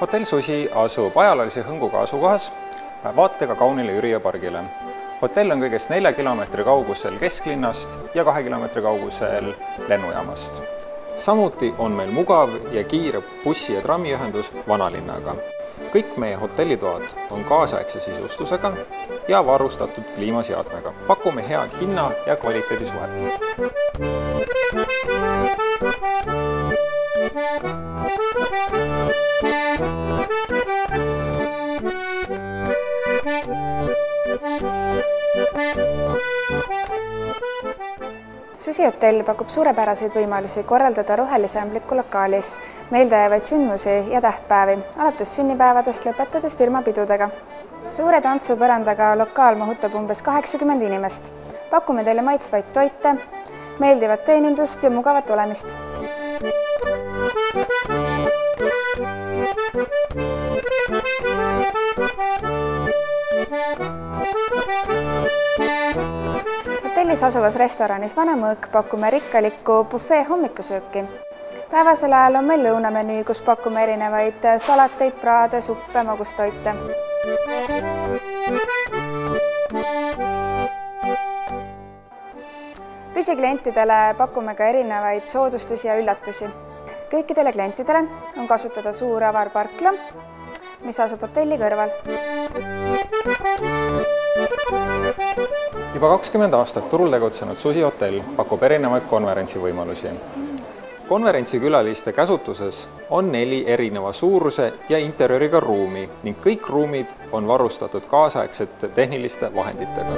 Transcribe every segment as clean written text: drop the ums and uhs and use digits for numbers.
Hotell Susi asub ajalise hõnguga asukohas vaatega kaunile Jüriö pargile. Hotell on kõigest 4 kilomeetri kaugusel kesklinnast ja 2 kilomeetri kaugusel lennujaamast. Samuti on meil mugav ja kiire bussi- ja trammiühendus vanalinnaga. Kõik meie hotellitoad on kaasaegse sisustusega ja varustatud kliimaseadmega. Pakume head hinna- ja kvaliteedisuhet. Susi hotell pakub suurepäraseid võimalusi korraldada rohelise ämbliku lokaalis meeldejäävaid sündmusi ja tähtpäevi, alates sünnipäevadest lõpetades firmapidudega. Suure tantsupõrandaga lokaal mahutab umbes 80 inimest. Pakume teile maitsvaid toite, meeldivat teenindust ja mugavat olemist. Hotellis asuvas restoranis Vana Mõõk pakume rikkalikku bufee hommikusööki. Päevasel ajal on meil lõunamenüü, kus pakume erinevaid salateid, praade, suppe, magustoite. Püsiklientidele pakume ka erinevaid soodustusi ja üllatusi. Kõikidele klientidele on kasutada suur avar parkla, mis asub hotelli kõrval. Juba 20 aastat turul tegutsenud Susi hotell pakub erinevaid konverentsivõimalusi. Konverentsikülaliste käsutuses on 4 erineva suuruse ja interjööriga ruumi ning kõik ruumid on varustatud kaasaegsete tehniliste vahenditega.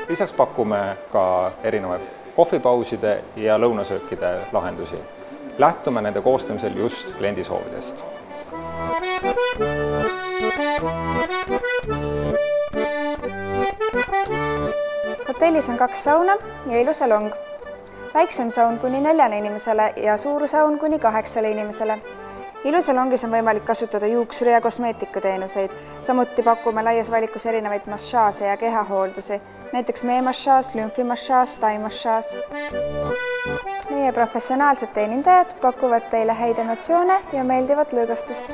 Lisaks pakume ka erinevaid kohvipauside ja lõunasöökide lahendusi. Lähtume nende koostamisel just kliendi soovidest. Hotellis on 2 sauna ja ilusalong. Väiksem saun kuni 4 inimesele ja suur saun kuni 8 inimesele. Ilusalongis on võimalik kasutada juuksuri- ja kosmeetikuteenuseid. Samuti pakume laias valikus erinevaid massaaže ja kehahooldusi, näiteks meemassaaž, lümfimassaaž, taimassaaž. Meie professionaalsed teenindajad pakuvad teile häid emotsioone ja meeldivat lõõgastust.